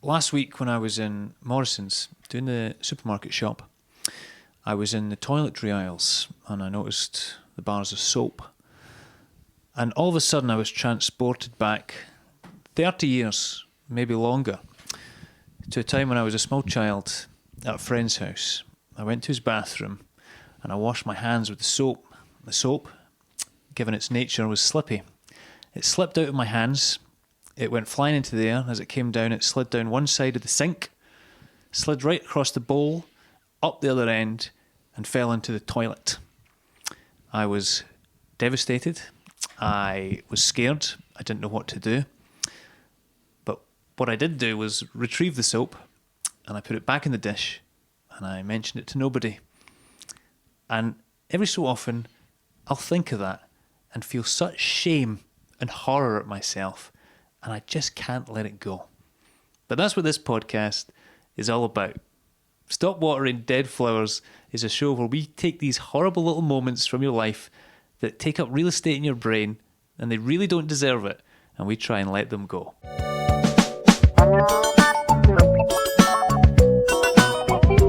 last week when I was in Morrison's doing the supermarket shop, I was in the toiletry aisles and I noticed the bars of soap. And all of a sudden I was transported back 30 years, maybe longer, to a time when I was a small child at a friend's house. I went to his bathroom and I washed my hands with the soap. The soap, given its nature, was slippy. It slipped out of my hands. It went flying into the air. As it came down, it slid down one side of the sink, slid right across the bowl, up the other end, and fell into the toilet. I was devastated. I was scared. I didn't know what to do. But what I did do was retrieve the soap, and I put it back in the dish, and I mentioned it to nobody. And every so often, I'll think of that and feel such shame and horror at myself, and I just can't let it go. But that's what this podcast is all about. Stop Watering Dead Flowers is a show where we take these horrible little moments from your life that take up real estate in your brain, and they really don't deserve it, and we try and let them go.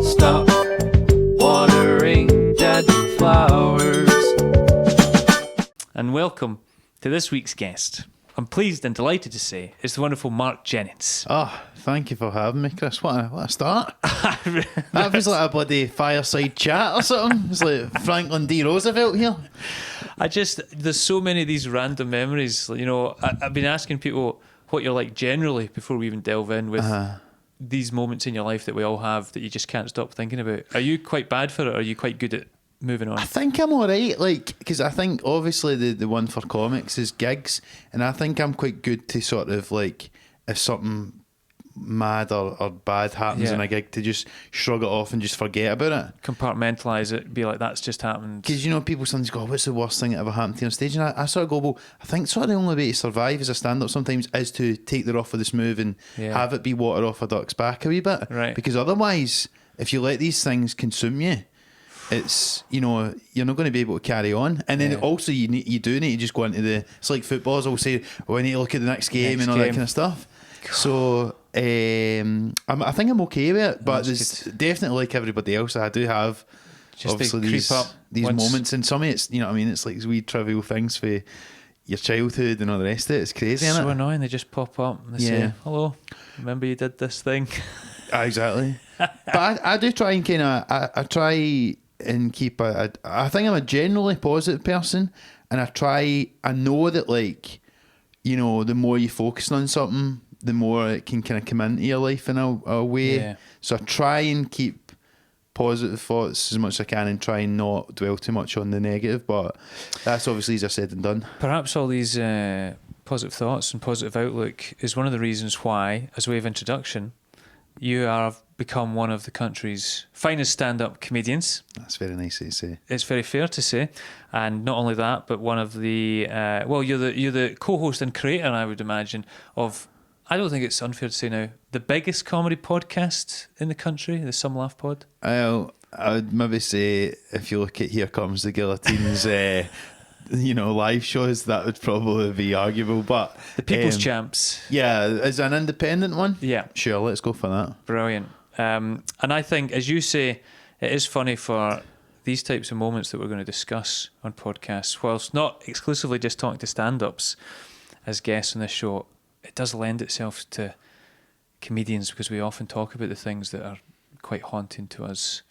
Stop watering dead flowers. And welcome to this week's guest. I'm pleased and delighted to say it's the wonderful Marc Jennings. Oh, thank you for having me, Chris. What a start. That was like a bloody fireside chat or something. It's like Franklin D. Roosevelt here. There's so many of these random memories. You know, I've been asking people what you're like generally before we even delve in with these moments in your life that we all have that you just can't stop thinking about. Are you quite bad for it, or are you quite good at moving on? I think I'm alright, because I think obviously the one for comics is gigs, and I think I'm quite good to sort of like, if something mad or bad happens in a gig, to just shrug it off and just forget about it. Compartmentalise it, be like, that's just happened. Because, you know, people sometimes go, what's the worst thing that ever happened to you on stage? And I sort of go, well, I think sort of the only way to survive as a stand-up sometimes is to take the rough with the smooth and have it be water off a duck's back a wee bit. Right. Because otherwise, if you let these things consume you, it's, you know, you're not going to be able to carry on. And then also you do need to just go into it's like footballers will say, oh, I need to look at the next game and all that kind of stuff. God. So I think I'm okay with it, but there's definitely, like everybody else, I do have just obviously these moments, and some of it's, you know what I mean, it's like wee trivial things for your childhood and all the rest of it. It's crazy, isn't it? So annoying. They just pop up and they say, hello, remember you did this thing? Exactly. But I do try and kind of I try and keep I think I'm a generally positive person, and I know that, like, you know, the more you focus on something, the more it can kind of come into your life in a way. So I try and keep positive thoughts as much as I can and try and not dwell too much on the negative, but that's obviously easier said than done. Perhaps all these positive thoughts and positive outlook is one of the reasons why, as a way of introduction, you have become one of the country's finest stand-up comedians. That's very nice to say. It's very fair to say. And not only that, but one of the you're the co-host and creator, I would imagine, of, I don't think it's unfair to say now, the biggest comedy podcast in the country, the Some Laugh Pod. Well, I would maybe say, if you look at Here Comes the Guillotine's you know, live shows, that would probably be arguable, but the People's Champs. Yeah, as an independent one. Yeah, sure, let's go for that. Brilliant. And I think, as you say, it is funny for these types of moments that we're going to discuss on podcasts, whilst not exclusively just talking to stand-ups as guests on this show, it does lend itself to comedians, because we often talk about the things that are quite haunting to us.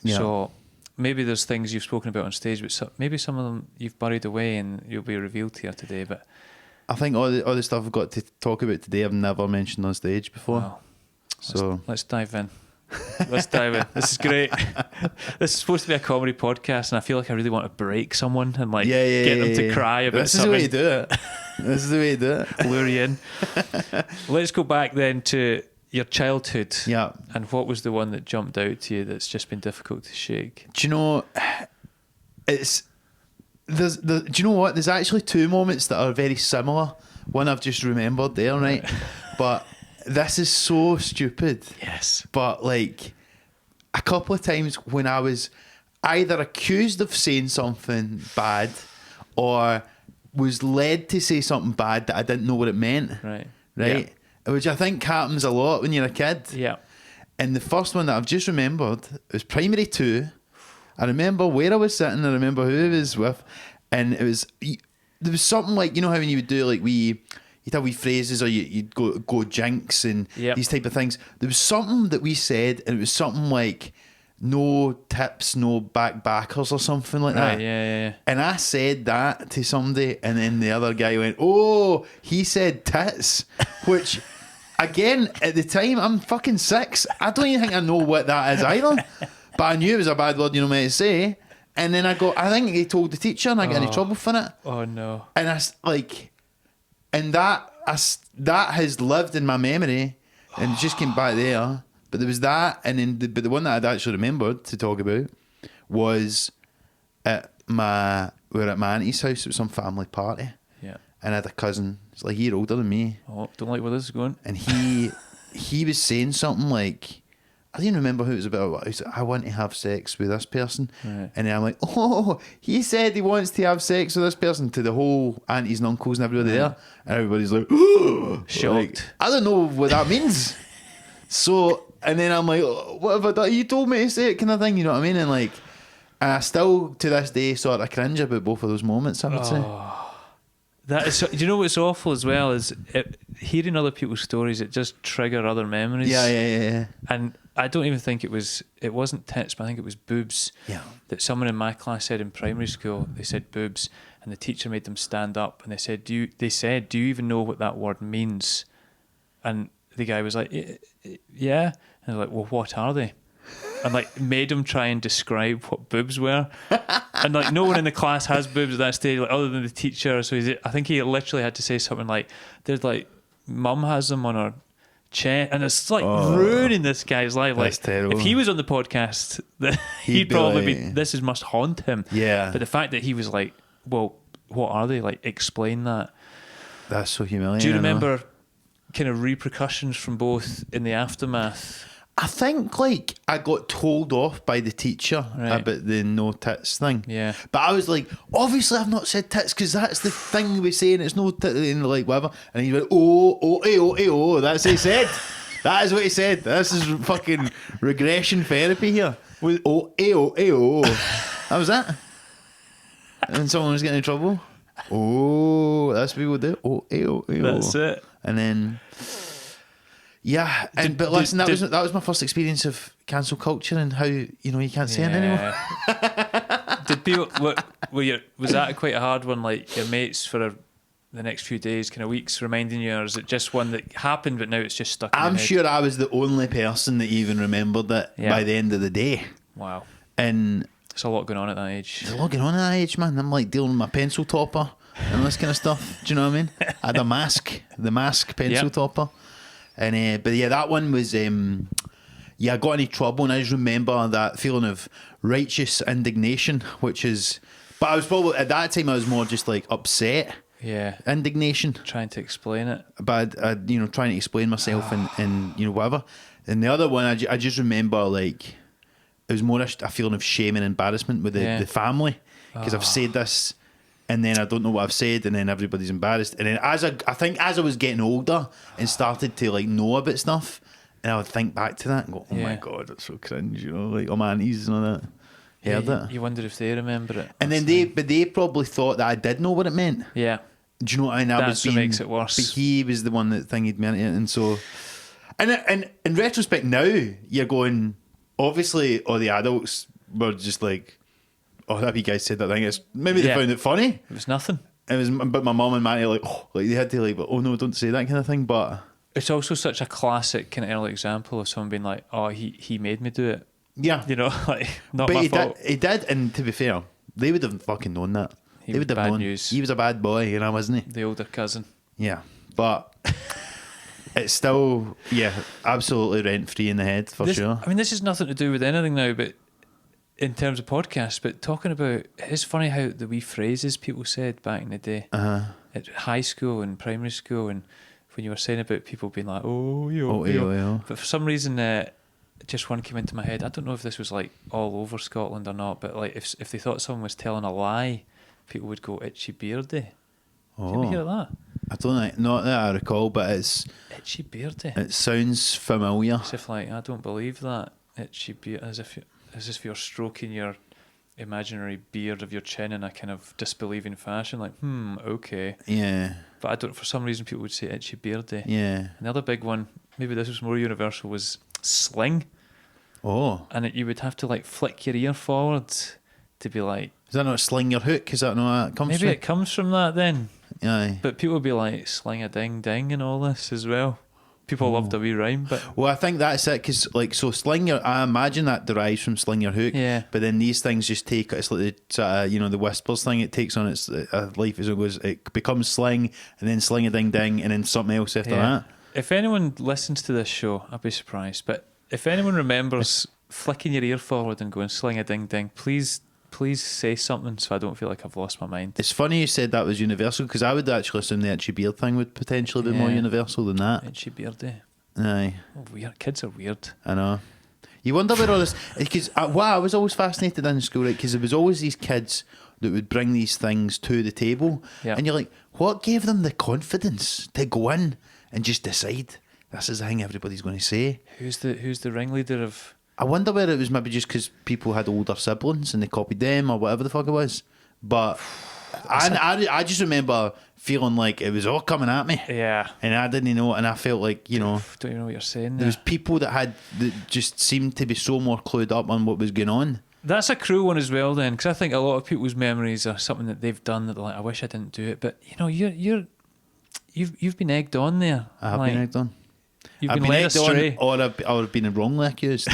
Yeah. So maybe there's things you've spoken about on stage, but maybe some of them you've buried away and you'll be revealed here today. But I think all the stuff I've got to talk about today I've never mentioned on stage before. Wow. So let's dive in. Let's dive in. This is great. This is supposed to be a comedy podcast, and I feel like I really want to break someone and get them to cry about something. This is the way you do it. This is the way you do it. Lure you in. Let's go back then to your childhood. Yeah. And what was the one that jumped out to you that's just been difficult to shake? Do you know, do you know what? There's actually two moments that are very similar. One I've just remembered there, right? But this is so stupid. Yes. But like a couple of times when I was either accused of saying something bad or was led to say something bad that I didn't know what it meant. Right. Right. Yeah. which I think happens a lot when you're a kid. Yeah. And the first one that I've just remembered was primary 2. I remember where I was sitting. I remember who I was with, and there was something like, you know how when you would do like you'd have wee phrases, or you'd go jinx and these type of things. There was something that we said, and it was something like no tips, no backers or something like that. Yeah. And I said that to somebody, and then the other guy went, "Oh, he said tits," which. Again, at the time, I'm fucking 6. I don't even think I know what that is either. But I knew it was a bad word, you know what I meant to say. And then I think he told the teacher, and I got into trouble for it. Oh no. And that has lived in my memory, and it just came back there. But there was that, and then but the one that I'd actually remembered to talk about was we were at my auntie's house. It was some family party. Yeah. And I had a cousin. He's like a year older than me. Oh, don't like where this is going. And he was saying something like, I didn't remember who it was about. He was like, I want to have sex with this person. Right. And then I'm like, oh, he said he wants to have sex with this person, to the whole aunties and uncles and everybody there. And everybody's like, oh, shocked. Like, I don't know what that means. So, and then I'm like, oh, what have I done? You told me to say it, kind of thing, you know what I mean? And like, I still to this day sort of cringe about both of those moments, I would say. That is, do you know what's awful as well is hearing other people's stories. It just trigger other memories. Yeah. And I don't even think it wasn't tits, but I think it was boobs. Yeah. That someone in my class said in primary school. They said boobs, and the teacher made them stand up, and they said, "Do you even know what that word means?" And the guy was like, "Yeah," and they're like, "Well, what are they?" And like made him try and describe what boobs were, and like no one in the class has boobs at that stage, like other than the teacher. So I think he literally had to say something like, "There's like, mum has them on her chest," and it's like ruining this guy's life. Like, that's terrible. If he was on the podcast, he'd be probably like, be. This must haunt him. Yeah. But the fact that he was like, "Well, what are they?" Like, explain that. That's so humiliating. Do you remember kind of repercussions from both in the aftermath? I think like I got told off by the teacher about the no tits thing. Yeah. But I was like, obviously I've not said tits because that's the thing we say, and it's no tits and like whatever. And he went, oh, that's what he said. That is what he said. This is fucking regression therapy here. Oh. That was that. And someone was getting in trouble. Oh, that's what people do. Oh. That's it. And then. Yeah, but listen, that was my first experience of cancel culture and how you can't say it anymore. Did people? Was that quite a hard one? Like your mates for the next few days, kind of weeks, reminding you, or is it just one that happened but now it's just stuck? I'm sure I was the only person that even remembered it by the end of the day. Wow, and there's a lot going on at that age. There's a lot going on at that age, man. I'm like dealing with my pencil topper and this kind of stuff. Do you know what I mean? I had the mask pencil topper. And but yeah, that one was I got into trouble, and I just remember that feeling of righteous indignation, but I was probably at that time I was more just like upset, indignation, trying to explain it, but I trying to explain myself and whatever. And the other one I just remember like it was more a feeling of shame and embarrassment with the family, because I've said this. And then I don't know what I've said, and then everybody's embarrassed. And then as I was getting older and started to like know about stuff, and I would think back to that and go, "Oh my god, that's so cringe," like all my aunties and all that. Heard it. You wonder if they remember it. And then they probably thought that I did know what it meant. Yeah. Do you know what I mean? That's what makes it worse. But he was the one that thingied me into it, and so, and in retrospect now, you're going. Obviously, all the adults were just like, "Oh, that wee guy said that thing." Maybe they found it funny. It was nothing. But my mum and Matty like they had to like, "Oh no, don't say that," kind of thing. But it's also such a classic kind of early example of someone being like, "Oh, he made me do it." Yeah, like not my fault. He did, and to be fair, they would have fucking known that. They would have known. News. He was a bad boy, wasn't he? The older cousin. Yeah, but it's still absolutely rent free in the head for sure. I mean, this has nothing to do with anything now, but. In terms of podcasts, but talking about, it's funny how the wee phrases people said back in the day at high school and primary school, and when you were saying about people being like, but for some reason, just one came into my head. I don't know if this was like all over Scotland or not, but like if they thought someone was telling a lie, people would go itchy beardy. Did you ever hear that? I don't know, not that I recall, but Itchy beardy. it sounds familiar. As if like, I don't believe that. Itchy beard, as if you're stroking your imaginary beard of your chin in a kind of disbelieving fashion, like, okay. Yeah. But I don't, for some reason people would say itchy beardy. Yeah. Another big one, maybe this was more universal, was sling. Oh. And you would have to like flick your ear forward to be like... Is that not sling your hook? Is that not where that comes from? Maybe it comes from that then. Aye. But people would be like, sling a ding ding and all this as well. People loved a wee rhyme, but... Well, I think that's it, because, like, so sling your... I imagine that derives from sling your hook. Yeah. But then these things just take... It's like the, sort of, the whispers thing. It takes on its life as it goes. It becomes sling, and then sling a ding ding, and then something else after that. If anyone listens to this show, I'd be surprised. But if anyone remembers flicking your ear forward and going sling a ding ding, please say something so I don't feel like I've lost my mind. It's funny you said that was universal, because I would actually assume the itchy beard thing would potentially be more universal than that. Itchy beardy. Aye. Oh, weird. Kids are weird. I know. You wonder where all this... Because I was always fascinated in school, right? Because there was always these kids that would bring these things to the table. Yeah. And you're like, what gave them the confidence to go in and just decide, this is the thing everybody's going to say? Who's the ringleader of... I wonder whether it was maybe just because people had older siblings and they copied them or whatever the fuck it was. But I just remember feeling like it was all coming at me. Yeah. And I didn't know, and I felt like, Don't even know what you're saying there was people that just seemed to be so more clued up on what was going on. That's a cruel one as well then, because I think a lot of people's memories are something that they've done that they're like, I wish I didn't do it. But, you've been egged on there. I have been egged on. You've been led astray. Or I've been wrongly accused.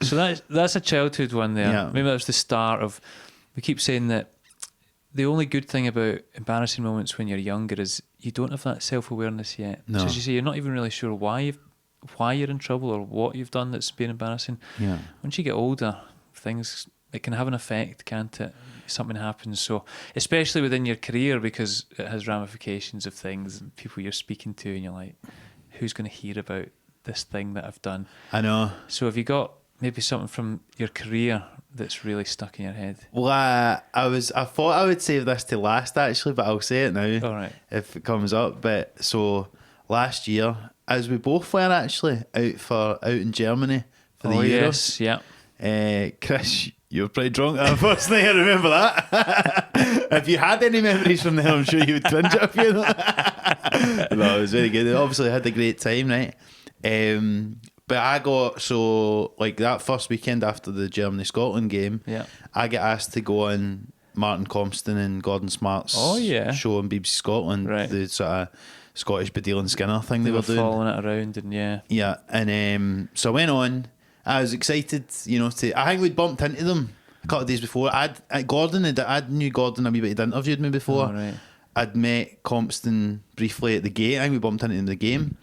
So that's a childhood one there. Yeah. Maybe that was the start of... We keep saying that the only good thing about embarrassing moments when you're younger is you don't have that self-awareness yet. No. So as you say, you're not even really sure why you're in trouble or what you've done that's been embarrassing. Yeah. Once you get older, it can have an effect, can't it? Something happens. So especially within your career, because it has ramifications of things and people you're speaking to, and you're like, who's going to hear about this thing that I've done? I know. So have you got maybe something from your career that's really stuck in your head? Well, I thought I would save this to last, actually, but I'll say it now. All right. If it comes up. But so last year, as we both were actually out in Germany for the Euros. Yes, yeah. Chris, you were pretty drunk that first night, I remember that. If you had any memories from there, I'm sure you would cringe at a few. No, it was very good. Obviously, I had a great time, right? But I got, so like that first weekend after the Germany-Scotland game, I get asked to go on Martin Compston and Gordon Smart's show on BBC Scotland, the sort of Scottish Badil and Skinner thing they were doing. Following it around and Yeah, and so I went on. I was excited, I think we'd bumped into them a couple of days before. I knew Gordon a wee bit, he'd interviewed me before. Oh, right. I'd met Compston briefly at the gate. I think we bumped into him at the game.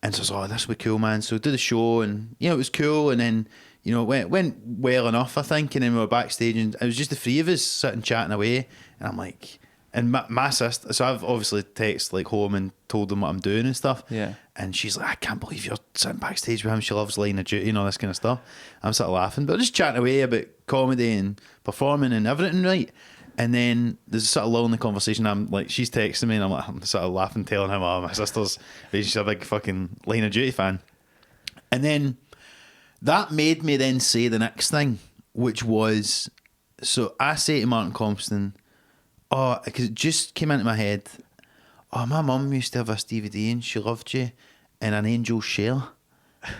And so I was this would be cool, man. So did the show, and it was cool. And then it went well enough, I think. And then we were backstage, and it was just the three of us sitting chatting away. And I'm like, and my sister. So I've obviously texted like home and told them what I'm doing and stuff. Yeah. And she's like, I can't believe you're sitting backstage with him. She loves Line of Duty and all this kind of stuff. I'm sort of laughing, but just chatting away about comedy and performing and everything, right? And then there's a sort of lull in the conversation. I'm like, she's texting me, and I'm sort of laughing, telling him, my sister's, she's a big fucking Line of Duty fan. And then that made me then say the next thing, which was, so I say to Martin Compston, because it just came into my head, my mum used to have this DVD and she loved you in An Angel's Share.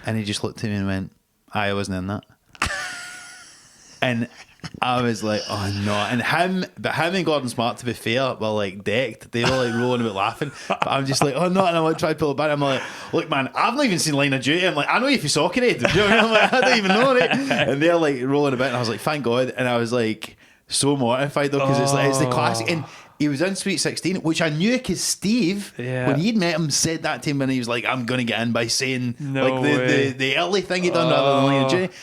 And he just looked at me and went, I wasn't in that. And I was like, oh no. And him and Gordon Smart, to be fair, were like decked. They were like rolling about laughing. But I'm just like, oh no. And I'm like, trying to pull it back. I'm like, look, man, I've not even seen Line of Duty. I'm like, I know you for Soccer Aid. Do you know what I mean? I'm like, I don't even know, right? And they're like rolling about. And I was like, thank God. And I was like, so mortified though, because it's the classic. And he was in Sweet 16, which I knew because Steve, when he'd met him, said that to him, and he was like, I'm going to get in by saying the early thing he'd done rather than Line of Duty.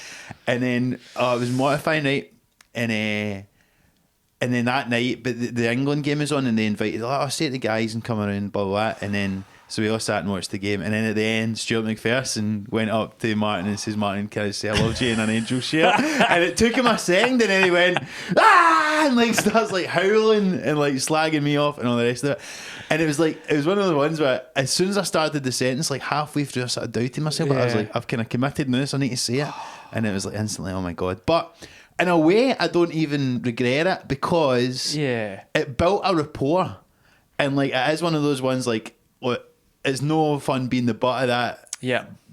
And then it was mortifying, right? And then that night, but the England game is on, and they invited, I'll say to the guys and come around, blah, blah, blah. And then, so we all sat and watched the game. And then at the end, Stuart McPherson went up to Martin and says, Martin, can I say I loved you in An Angel's Share? And it took him a second, and then he went, ah! and like starts like howling and like slagging me off and all the rest of it. And it was one of the ones where as soon as I started the sentence, like halfway through I started doubting myself, but I was like, I've kind of committed now, so I need to say it. And it was like instantly, oh my God. But in a way, I don't even regret it because it built a rapport. And like it is one of those ones like, it's no fun being the butt of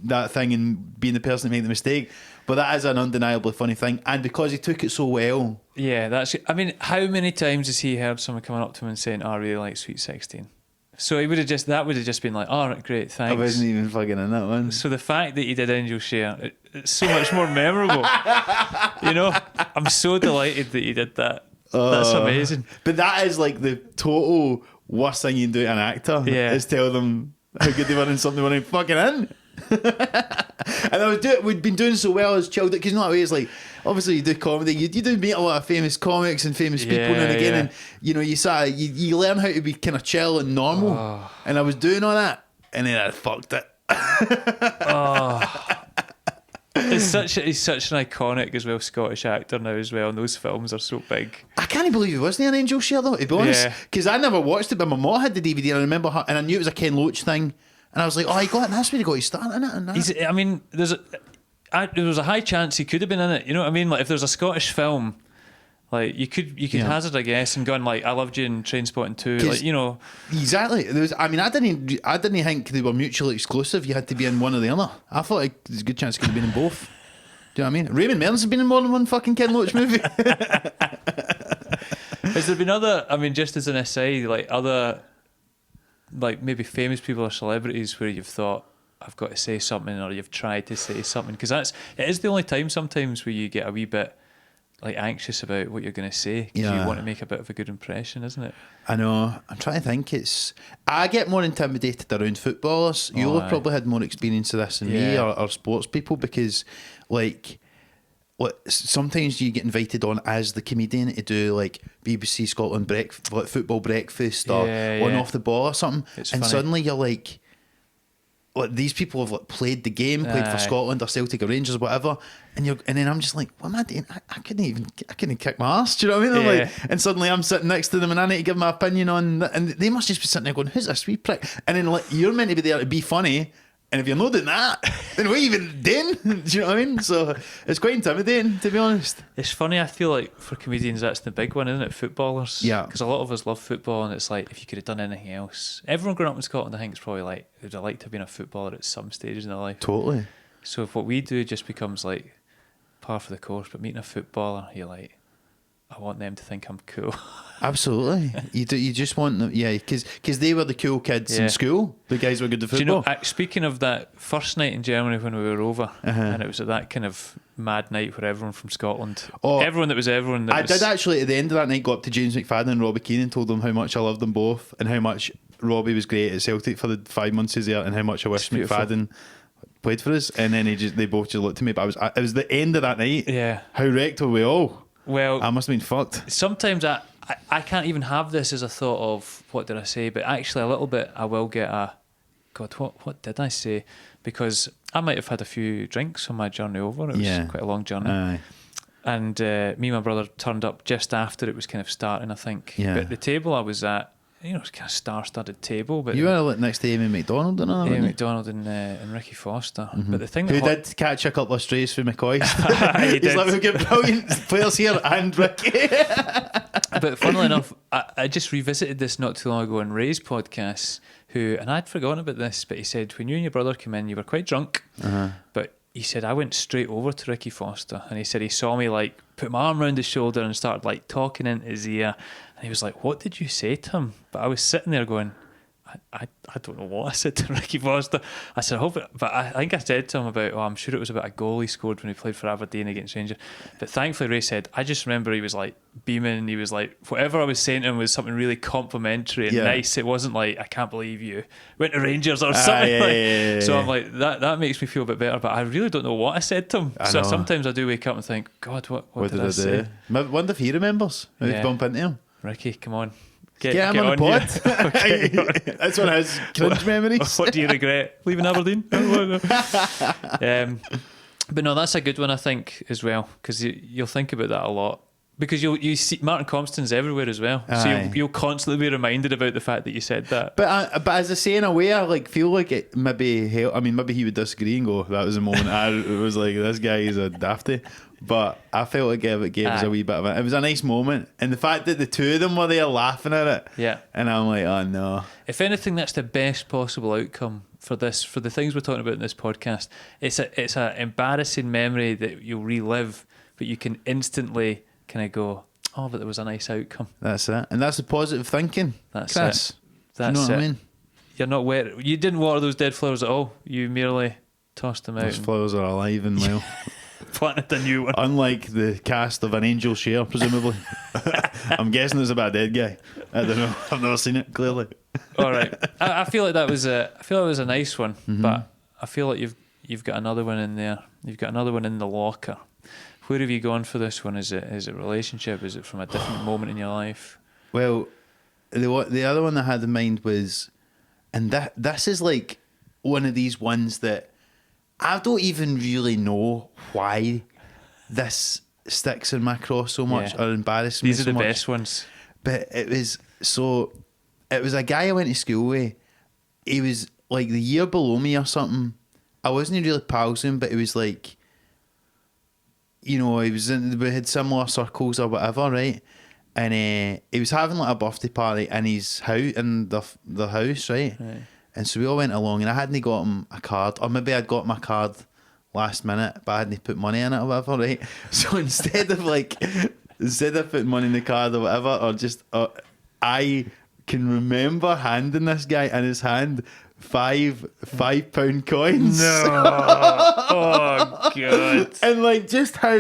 that thing and being the person that made the mistake. But that is an undeniably funny thing. And because he took it so well. Yeah, I mean, how many times has he heard someone coming up to him and saying, I really like Sweet 16? So that would have just been like, all right, great, thanks. I wasn't even fucking in that one. So the fact that he did Angel Share, it's so much more memorable. You know, I'm so delighted that he did that. That's amazing. But that is like the total worst thing you can do to an actor. Yeah. Is tell them how good they were in something they weren't fucking in. And we'd been doing so well as children, because you know that way it's like, obviously you do comedy, you do meet a lot of famous comics and famous people now and again, and you know you learn how to be kind of chill and normal. And I was doing all that, and then I fucked it. He's such an iconic as well Scottish actor now as well, and those films are so big. I can't believe he wasn't an Angel Share though, to be honest, because I never watched it, but my mom had the DVD and I remember her, and I knew it was a Ken Loach thing. And I was like, oh, that's where he got his start in it. And that. I mean, there was a high chance he could have been in it. You know what I mean? Like if there's a Scottish film, like you could hazard a guess and gone like, I Loved You in Trainspotting 2, like, you know. Exactly. I didn't think they were mutually exclusive. You had to be in one or the other. I thought like, there's a good chance he could have been in both. Do you know what I mean? Raymond Mearns has been in more than one fucking Ken Loach movie. Has there been other? I mean, just as an aside, like other. Like maybe famous people or celebrities where you've thought, I've got to say something, or you've tried to say something, because it is the only time sometimes where you get a wee bit like anxious about what you're going to say, because you want to make a bit of a good impression, isn't it? I know. I'm trying to think. I get more intimidated around footballers. You'll have probably had more experience of this than me, or sports people, because like sometimes you get invited on as the comedian to do like BBC Scotland like football breakfast or one off the ball or something, and funny. Suddenly you're like these people have like played the game, played for Scotland or Celtic or Rangers or whatever, and then I'm just like, what am I doing? I couldn't kick my ass. Do you know what I mean? Like, and suddenly I'm sitting next to them and I need to give my opinion on, and they must just be sitting there going, who's this wee prick? And then like you're meant to be there to be funny. And if you're not doing that, then what are you even doing? Do you know what I mean? So it's quite intimidating, to be honest. It's funny, I feel like for comedians that's the big one, isn't it? Footballers. Yeah. Because a lot of us love football, and it's like, if you could have done anything else. Everyone growing up in Scotland, I think, is probably like, would have liked to have been a footballer at some stages in their life. Totally. So if what we do just becomes like par for the course, but meeting a footballer, you're like, I want them to think I'm cool. Absolutely. You just want them, because they were the cool kids in school. The guys were good at football. Do you know, speaking of that first night in Germany when we were over, and it was at that kind of mad night where everyone from Scotland, everyone that was everyone. I did actually, at the end of that night, go up to James McFadden and Robbie Keane and told them how much I loved them both and how much Robbie was great at Celtic for the 5 months he's there, and how much I wish McFadden played for us. And then they both just looked at me, but it was the end of that night. Yeah. How wrecked were we all? Well, I must have been fucked. Sometimes I can't even have this as a thought of what did I say, but actually a little bit I will get a God, what did I say? Because I might have had a few drinks on my journey over. It was quite a long journey. And me and my brother turned up just after it was kind of starting, I think. But the table I was at, you know, it was kind of star-studded table. But you were next to Amy McDonald, and all. Amy McDonald and Ricky Foster. Mm-hmm. But the thing who did catch a couple of strays from McCoy. He's did. Like, we've got brilliant players here, and Ricky. But funnily enough, I just revisited this not too long ago on Ray's podcast. And I'd forgotten about this, but he said when you and your brother came in, you were quite drunk, but he said I went straight over to Ricky Foster, and he said he saw me like put my arm around his shoulder and started like talking into his ear, and he was like, "What did you say to him?" But I was sitting there going, I don't know what I said to Ricky Foster. I said, I hope it, but I think I said to him about, I'm sure it was about a goal he scored when he played for Aberdeen against Rangers. But thankfully Ray said, I just remember he was like beaming, he was like, whatever I was saying to him was something really complimentary and nice. It wasn't like, I can't believe you went to Rangers or something. So I'm like, that makes me feel a bit better, but I really don't know what I said to him. So sometimes I do wake up and think, God, what did I say? I wonder if he remembers. Maybe bump into him. Ricky, come on. Get him on the pod. That's one of his cringe memories. What do you regret? Leaving Aberdeen? But no, that's a good one, I think, as well, because you'll think about that a lot. because you see Martin Compston's everywhere as well, so Aye. you'll constantly be reminded about the fact that you said that. But as I say, in a way, I like feel like it maybe help. I mean, maybe he would disagree and go, "That was the moment I was like, this guy is a dafty." But I felt like it gave us a wee bit of it. It was a nice moment, and the fact that the two of them were there laughing at it. Yeah. And I'm like, oh no. If anything, that's the best possible outcome for this, for the things we're talking about in this podcast. It's a embarrassing memory that you'll relive, but you can instantly kind of go, oh, but there was a nice outcome. That's it, and that's the positive thinking. That's Chris. it. That's you know what I it. mean? You're not wet. You didn't water those dead flowers at all. You merely tossed them out Those and flowers are alive and well. planted a new one. Unlike the cast of An Angel Share, presumably. I'm guessing it's about a dead guy. I don't know. I've never seen it, clearly. All right. I feel like that was a nice one, but I feel like you've got another one in there. You've got another one in the locker. Where have you gone for this one? Is it relationship? Is it from a different moment in your life? Well, the other one I had in mind was, and this is like one of these ones that I don't even really know why this sticks in my craw so much or embarrasses me These so are the much. best ones. But it was a guy I went to school with. He was like the year below me or something. I wasn't really pals with him, but it was like, he was we had similar circles or whatever, right? And he was having like a birthday party in his house, in the house, right? And so we all went along, and I hadn't got him a card, or maybe I'd got my card last minute, but I hadn't put money in it or whatever, right? So instead of putting money in the card or whatever, or just I can remember handing this guy in his hand £5 coins. No. Oh god. And like just how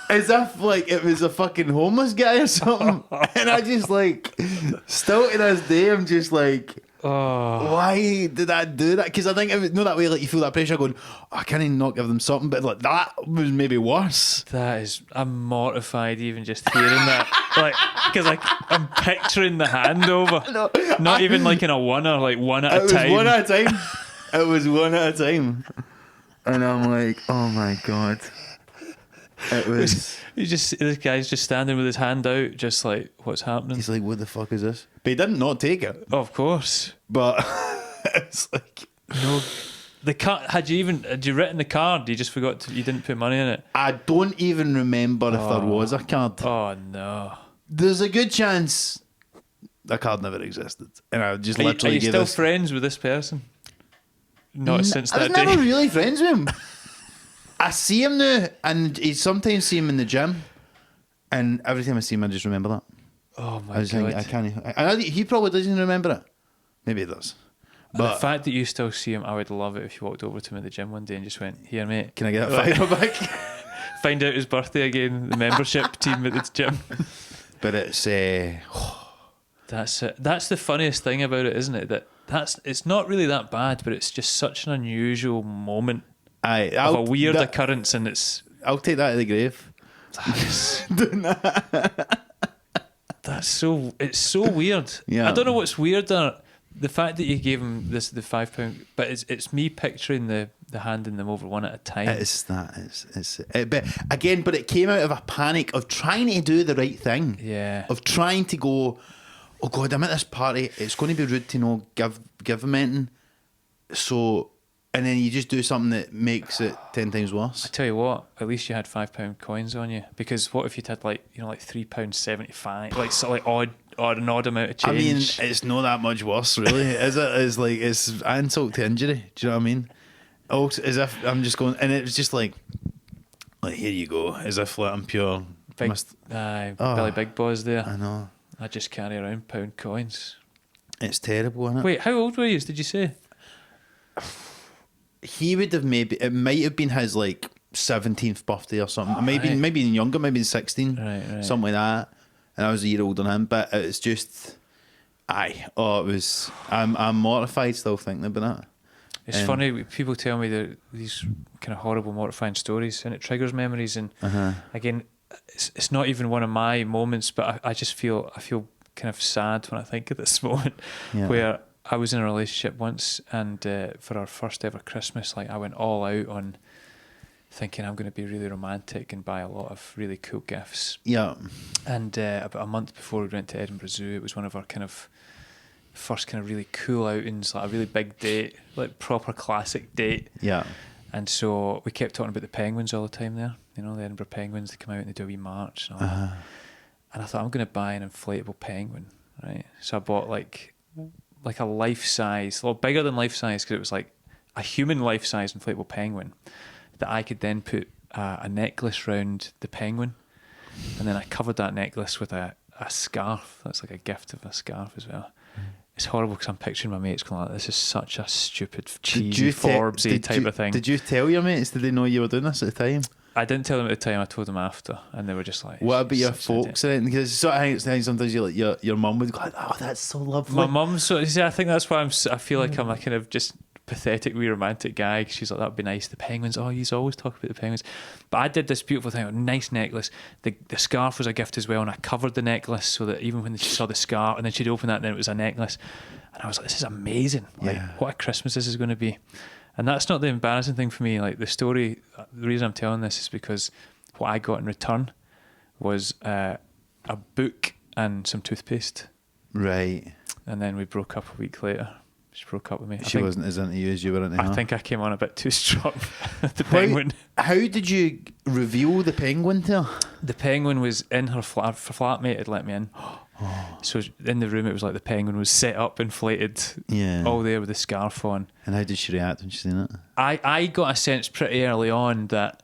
as if like it was a fucking homeless guy or something. And I just like still to this day I'm just like, why did I do that? Because I think it was that way, like you feel that pressure going, I can't not give them something, but like that was maybe worse. I'm mortified even just hearing that. Like, because I'm picturing the handover. Not even like in a one or like one at a time. It was one at a time. It was one at a time. And I'm like, oh my god. It was. This guy's just standing with his hand out, just like, what's happening? He's like, what the fuck is this? But he didn't not take it. Oh, of course. But it's like, no. The card, had you written the card? You just forgot you didn't put money in it. I don't even remember if there was a card. Oh no. There's a good chance the card never existed, and I just Are literally you gave still this. friends with this person? Not since I was that day. never really friends with him. I see him now, and I sometimes see him in the gym, and every time I see him, I just remember that. Oh my I just god! think I can't. He probably doesn't remember it. Maybe he does. But the fact that you still see him, I would love it if you walked over to him at the gym one day and just went, "Here, mate, can I get a $5 back?" Find out his birthday again. The membership team at the gym. But it's That's it. That's the funniest thing about it, isn't it? It's not really that bad, but it's just such an unusual moment of a weird occurrence, and I'll take that to the grave. It's so weird. Yeah. I don't know what's weirder, the fact that you gave him the £5, but it's me picturing the handing them over one at a time. It's but again, but it came out of a panic of trying to do the right thing. Yeah. Of trying to go, oh God, I'm at this party. It's going to be rude to give them anything. So, and then you just do something that makes it 10 times worse. I tell you what, at least you had £5 coins on you, because what if you'd had like £3.75, like an odd amount of change? I mean, it's not that much worse, really, is it? It's insult to injury. Do you know what I mean? Also, as if I'm just going, and it was just like here you go, as if like I'm pure. Billy Big Boss there. I know. I just carry around pound coins. It's terrible, isn't it? Wait, how old were you? Did you say? He would have it might have been his like 17th birthday or something. Maybe even younger, maybe 16, right. something like that. And I was a year older than him, but it's just, it was. I'm mortified still thinking about it. It's funny, people tell me these kind of horrible, mortifying stories, and it triggers memories. And again, it's not even one of my moments, but I feel kind of sad when I think of this moment where I was in a relationship once, and for our first ever Christmas, like I went all out on thinking I'm going to be really romantic and buy a lot of really cool gifts. Yeah. And about a month before we went to Edinburgh Zoo, it was one of our kind of first kind of really cool outings, like a really big date, like proper classic date. Yeah. And so we kept talking about the penguins all the time there. You know, the Edinburgh penguins, they come out and they do a wee march and all that. And I thought, I'm going to buy an inflatable penguin, right? So I bought like a life-size, a lot bigger than life-size, because it was like a human life-size inflatable penguin that I could then put a necklace round the penguin. And then I covered that necklace with a scarf. That's like a gift of a scarf as well. It's horrible because I'm picturing my mates going like, this is such a stupid, cheesy, Forbesy type of thing. Did you tell your mates? Did they know you were doing this at the time? I didn't tell them at the time. I told them after, and they were just like, "What about your folks?" Because sort of thing, sometimes you like your mum would go, "Oh, that's so lovely." My mum, so see, I think that's why I feel like I'm a kind of just pathetic, wee romantic guy. She's like, that'd be nice. The penguins. Oh, you always talk about the penguins. But I did this beautiful thing, a nice necklace. The scarf was a gift as well, and I covered the necklace so that even when she saw the scarf, and then she'd open that, and then it was a necklace. And I was like, this is amazing. Like, what a Christmas this is going to be. And that's not the embarrassing thing for me. Like, the reason I'm telling this is because what I got in return was a book and some toothpaste. Right. And then we broke up a week later. She broke up with me. She wasn't as into you as you were into her. I think I came on a bit too strong. The penguin. How did you reveal the penguin to her? The penguin was in her flat. Her flatmate had let me in. So in the room, it was like the penguin was set up, inflated, all there with the scarf on. And how did she react when she seen it? I got a sense pretty early on that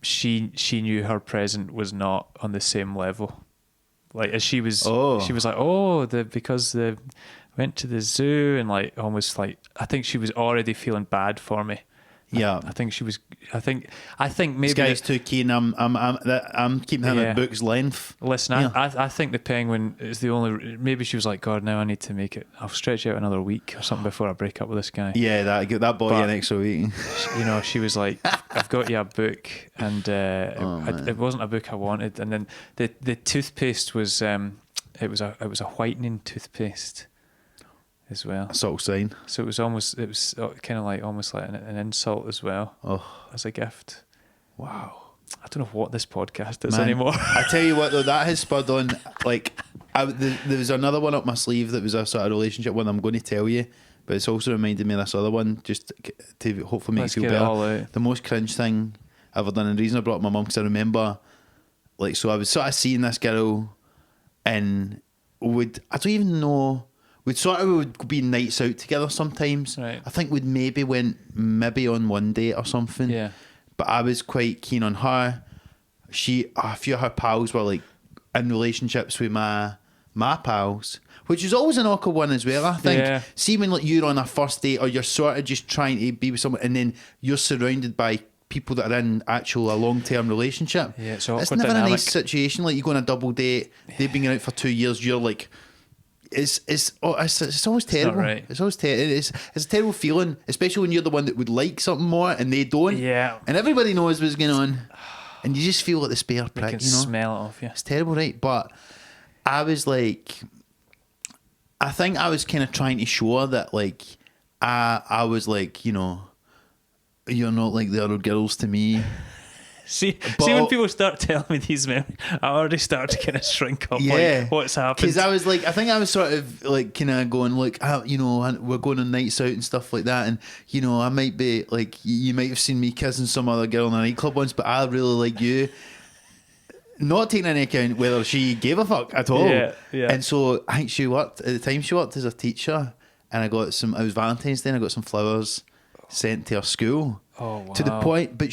she knew her present was not on the same level. Like, as she was like, because they went to the zoo, and like almost like, I think she was already feeling bad for me. Yeah, I think she was. I think maybe this guy's too keen. I'm keeping him at book's length. Listen, I think the penguin is the only. Maybe she was like, God, now I need to make it. I'll stretch out another week or something before I break up with this guy. Yeah, that boy an extra week. You know, she was like, I've got you a book, and it wasn't a book I wanted. And then the toothpaste was it was a whitening toothpaste as well. A sort of sign. So it was kind of like almost like an insult as well. As a gift. Wow. I don't know what this podcast is anymore. I tell you what though, that has spurred on, like, there was another one up my sleeve that was a sort of relationship one I'm going to tell you, but it's also reminded me of this other one, just to hopefully make you feel better. The most cringe thing I've ever done, and the reason I brought up my mum, because I remember, like, so I was sort of seeing this girl, and I don't even know, would be nights out together sometimes. Right. I think we'd maybe went on one date or something. Yeah. But I was quite keen on her. A few of her pals were like in relationships with my pals, which is always an awkward one as well, I think. Yeah. See, when like you're on a first date or you're sort of just trying to be with someone, and then you're surrounded by people that are in a long-term relationship. Yeah, it's never a nice situation. Like, you go on a double date, they've been out for 2 years, you're like, it's always terrible. Right. It's always it's a terrible feeling, especially when you're the one that would like something more and they don't. Yeah. And everybody knows what's going on, and you just feel like the spare prick. You can smell it off you. It's terrible, right? But I was like, I think I was kind of trying to show her that, like, I was like, you know, you're not like the other girls to me. See when people start telling me these memories, I already start to kind of shrink up. Yeah, like, what's happened? Because I was like, I think I was sort of like kind of going like, you know, we're going on nights out and stuff like that, and you know, I might be like, you might have seen me kissing some other girl in a nightclub once, but I really like you. Not taking into account whether she gave a fuck at all. Yeah. And so I think she worked as a teacher, and it was Valentine's Day, and I got some flowers sent to her school. Oh, wow. To the point, but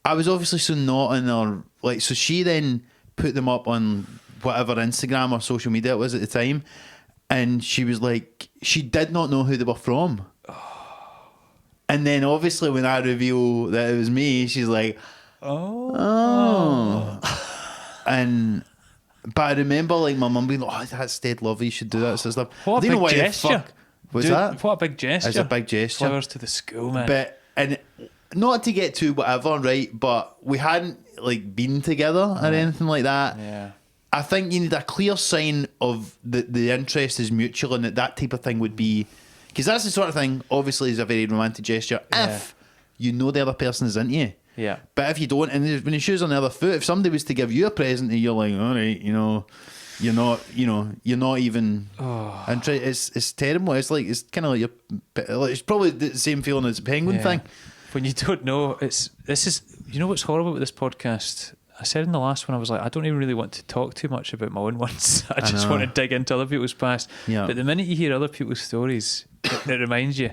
I was obviously so not in her, like, so she then put them up on whatever Instagram or social media it was at the time, and she was like, she did not know who they were from. And then obviously when I reveal that it was me, she's like, oh. But I remember, like, my mum being like, that's dead lovely, you should do that sort of stuff. What a big gesture. That? What a big gesture. It's a big gesture. Flowers to the school, man. But, and not to get too whatever, right, but we hadn't, like, been together or anything like that. Yeah. I think you need a clear sign of the interest is mutual, and that type of thing would be, because that's the sort of thing, obviously, is a very romantic gesture. Yeah. If you know the other person is into you. Yeah. But if you don't, and when your shoes on the other foot, if somebody was to give you a present and you're like, all right, you're not even. Oh. And it's terrible. It's kind of like it's probably the same feeling as the penguin thing. When you don't know, you know what's horrible with this podcast? I said in the last one, I was like, I don't even really want to talk too much about my own ones. I just want to dig into other people's past. Yeah. But the minute you hear other people's stories, it reminds you.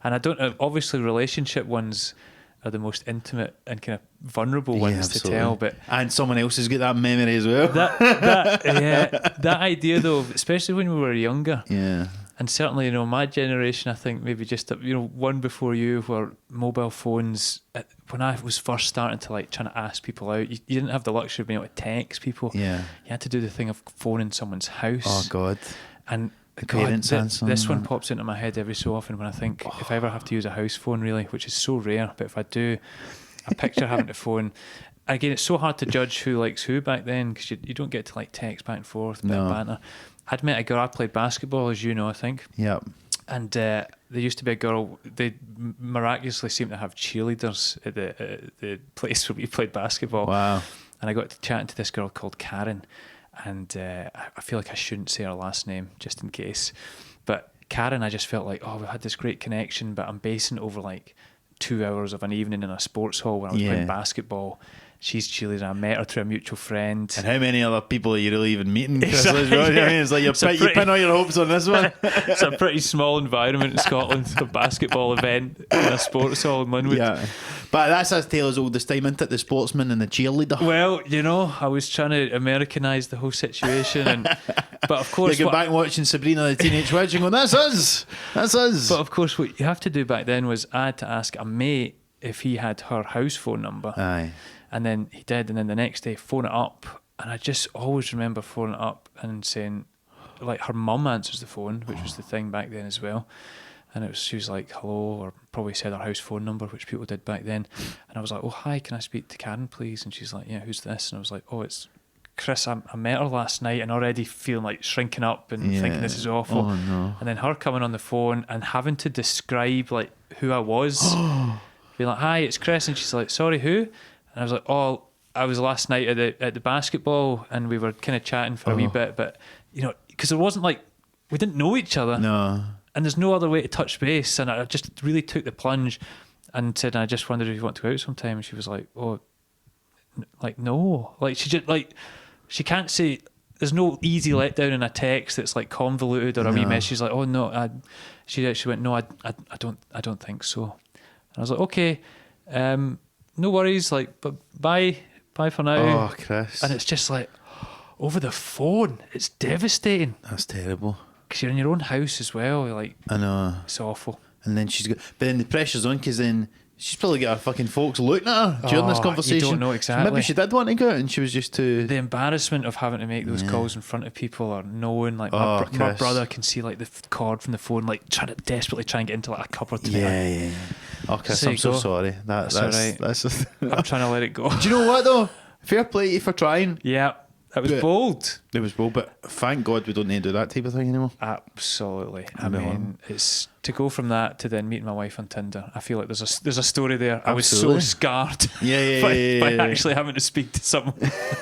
And obviously relationship ones are the most intimate and kind of vulnerable ones to tell. And someone else has got that memory as well. That idea though, especially when we were younger. Yeah. And certainly, my generation, I think maybe just, one before you, where mobile phones, when I was first starting to trying to ask people out, you didn't have the luxury of being able to text people. Yeah. You had to do the thing of phoning someone's house. Oh, God. And parents answering. This one pops into my head every so often when I think, if I ever have to use a house phone, really, which is so rare, but if I do, I picture having to phone. Again, it's so hard to judge who likes who back then, because you don't get to text back and forth, bit of banter. I'd met a girl, I played basketball, as you know, I think. Yep. And there used to be a girl, they miraculously seemed to have cheerleaders at the place where we played basketball. Wow. And I got to chatting to this girl called Karen. And I feel like I shouldn't say her last name, just in case. But Karen, I just felt like, we had this great connection, but I'm basing it over 2 hours of an evening in a sports hall when I was playing basketball. She's cheerleader. I met her through a mutual friend. And how many other people are you really even meeting? Exactly, It's like you pin all your hopes on this one. It's a pretty small environment in Scotland, a basketball event in a sports hall in Linwood. Yeah. But that's as tale as old as time, isn't it? The sportsman and the cheerleader. Well, I was trying to Americanise the whole situation. But of course... You go back and watching Sabrina the Teenage Witch and go, that's us. That's us. But of course, what you have to do back then was I had to ask a mate if he had her house phone number. Aye. And then he did, and then the next day phone it up, and I just always remember phoning it up and saying, her mum answers the phone, which was the thing back then as well, and she was like, hello, or probably said her house phone number, which people did back then, and I was like, oh hi, can I speak to Karen please? And she's like, yeah, who's this? And I was like, oh, it's Chris, I met her last night, and already feeling shrinking up and thinking this is awful. Oh, no. And then her coming on the phone and having to describe who I was, being like, hi, it's Chris, and she's like, sorry, who? And I was like, I was last night at the basketball, and we were kind of chatting for a wee bit, but because it wasn't we didn't know each other. No. And there's no other way to touch base, and I just really took the plunge and said, I just wondered if you want to go out sometime. And she was like, oh, no, she just she can't say. There's no easy letdown in a text that's convoluted or a wee mess. She's like, oh no, she went, no, I don't think so. And I was like, okay. No worries, but bye for now. Oh, Chris. And it's just over the phone, it's devastating. That's terrible. Because you're in your own house as well. I know. It's awful. And then but then the pressure's on, because then she's probably got her fucking folks looking at her during this conversation. You don't know exactly. So maybe she did want to go out and she was just too... The embarrassment of having to make those calls in front of people, or knowing, my brother can see the cord from the phone, desperately trying to get into a cupboard to Yeah. Oh, Chris, I'm so sorry. That's all right. That's just... I'm trying to let it go. Do you know what though? Fair play to you for trying. Yeah, that was bold. It was bold, but thank God we don't need to do that type of thing anymore. Absolutely. I mean, it's to go from that to then meeting my wife on Tinder. I feel like there's a story there. I was so scarred by actually having to speak to someone.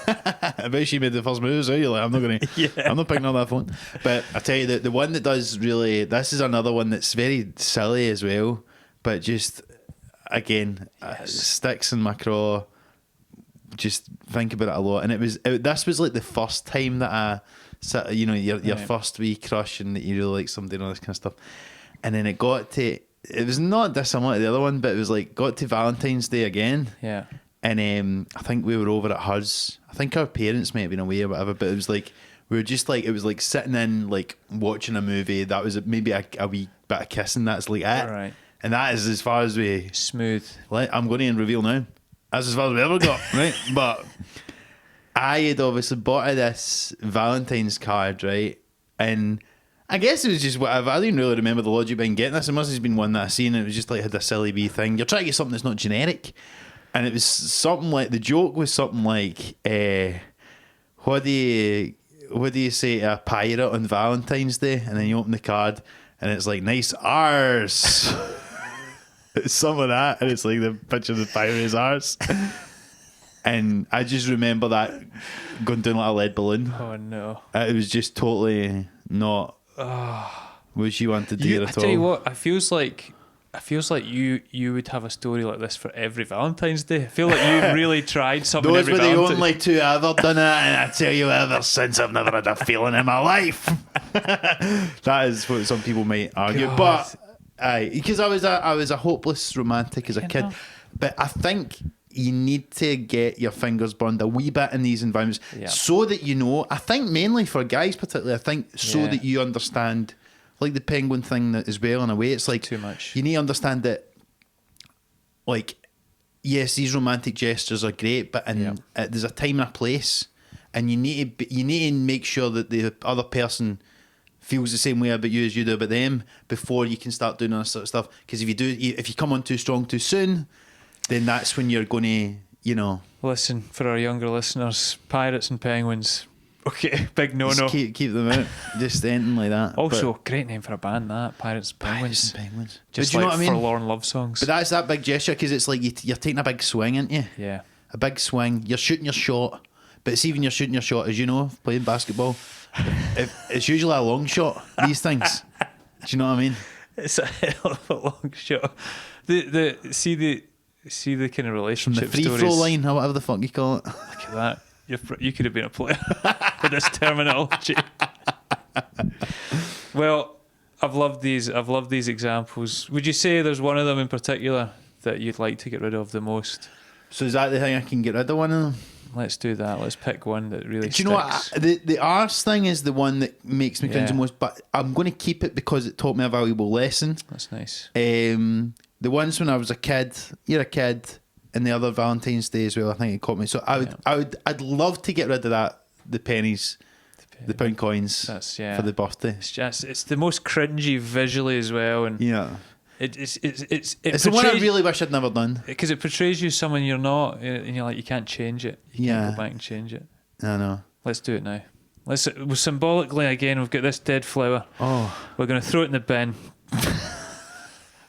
I bet she made the first move, so you're like, I'm not picking up that phone. But I tell you, the one that does really, this is another one that's very silly as well, but just again, sticks in my craw. Just think about it a lot. And this was the first time that I your first wee crush, and that you really like somebody and all this kind of stuff. And then it was not dissimilar to the other one, but it was got to Valentine's Day again. Yeah. And I think we were over at hers. I think our parents might have been away or whatever, but it was we were just it was sitting in watching a movie. That was maybe a wee bit of kissing. That's it. Right. And that is as far as we... Smooth. I'm going to reveal now. That's as far as we ever got, right? But I had obviously bought her this Valentine's card, right? And I guess it was just whatever. I didn't really remember the logic behind getting this. It must have been one that I seen. It was just had a silly wee thing. You're trying to get something that's not generic. And it was something the joke was something what do you say to a pirate on Valentine's Day? And then you open the card and it's nice arse. It's some of that, and it's like the picture of the pirate's arse. And I just remember that going down like a lead balloon. Oh no! It was just totally not what you wanted to hear I at tell all. you what, it feels like you would have a story like this for every Valentine's Day. I feel like you really tried something. Those every were the Valentine's. only two I ever done it, and I tell you, ever since I've never had a feeling in my life. That is what some people might argue, God. but because I was a hopeless romantic as a kid. know. But I think you need to get your fingers burned a wee bit in these environments, Yeah. so that you know. I think mainly for guys, particularly, I think so Yeah. that you understand, like the penguin thing that as well. In a way, it's like Too much. You need to understand that, like, yes, these romantic gestures are great, but there's a time and a place, and you need to make sure that the other person feels the same way about you as you do about them before you can start doing all this sort of stuff. Because if you come on too strong too soon, then that's when you're going to, Listen, for our younger listeners, pirates and penguins. Okay, big no-no. just keep them out. Just anything like that. Also, But great name for a band, that. Pirates and Penguins. Pirates and Penguins. Just But do you like know what I mean? forlorn love songs. But that's that big gesture, because it's like you're taking a big swing, aren't you? Yeah. A big swing. You're shooting your shot. But it's even you're shooting your shot, as you know, playing basketball. It's usually a long shot, these things. Do you know what I mean? It's a hell of a long shot. See the kind of From relationship the free stories. throw line, or whatever the fuck you call it. Look at that. You could have been a player with this terminology. Well, I've loved these examples. Would you say there's one of them in particular that you'd like to get rid of the most? So is that the thing I can get rid of one of them? Let's do that. Let's pick one that really Do you know what? sticks. The arse thing is the one that makes me cringe Yeah. the most, but I'm going to keep it because it taught me a valuable lesson. That's nice. The ones when I was a kid, you're a kid, and the other Valentine's Day as well, I think it caught me. So I'd love to get rid of that, the pennies, the pound coins That's for the birthday. It's the most cringy visually as well, and Yeah. it's It's the one I really wish I'd never done. because it portrays you as someone you're not, and you're like, you can't change it. You can't go back and change it. I know. Let's do it now. We'll symbolically again. We've got this dead flower. Oh. We're going to throw it in the bin.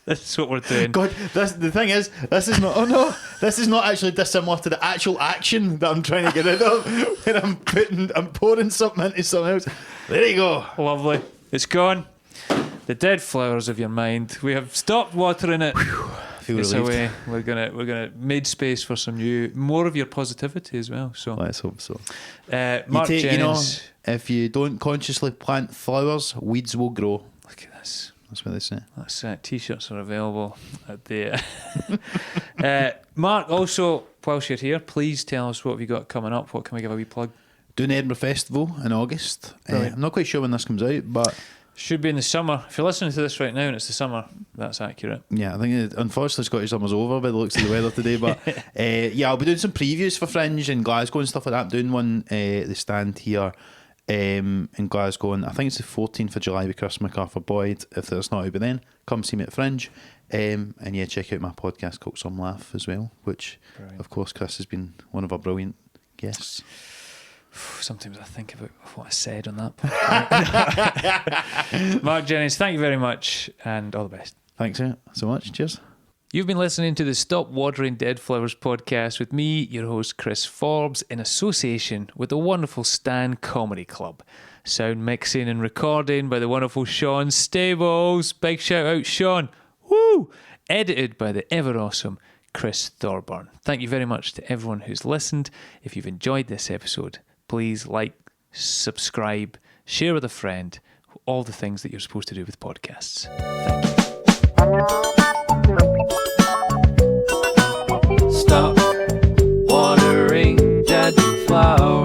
This is what we're doing. God, the thing is, this is not. Oh no, this is not actually dissimilar to the actual action that I'm trying to get rid of. When I'm pouring something into something else. There you go. Lovely. It's gone. The dead flowers of your mind. We have stopped watering it. I feel It's relieved. away. We're gonna made space for some more of your positivity as well. So, Let's hope so. Marc Jennings. If you don't consciously plant flowers, weeds will grow. Look at this. That's what they say. That's T-shirts are available at the. Mark, also, whilst you're here, please tell us what have you got coming up. What can we give a wee plug? Doing Edinburgh Festival in August. I'm not quite sure when this comes out, but Should be in the summer. If you're listening to this right now and it's the summer, that's accurate. yeah, I think unfortunately Scottish summer's over by the looks of the weather today. But I'll be doing some previews for Fringe in Glasgow and stuff like that. I'm doing one the stand here in Glasgow, and I think it's the 14th of July with Chris MacArthur Boyd. If it's not out by then, come see me at Fringe. And check out my podcast called Some Laugh as well, which Brilliant. of course Chris has been one of our brilliant guests. Sometimes I think about what I said on that podcast. Marc Jennings, thank you very much and all the best. Thanks so much. Cheers. You've been listening to the Stop Watering Dead Flowers podcast with me, your host Chris Forbes, in association with the wonderful Stan Comedy Club. Sound mixing and recording by the wonderful Sean Stables. Big shout out, Sean. Woo! Edited by the ever awesome Chris Thorburn. Thank you very much to everyone who's listened. If you've enjoyed this episode, please like, subscribe, share with a friend, all the things that you're supposed to do with podcasts. Thank you. Stop watering dead flowers.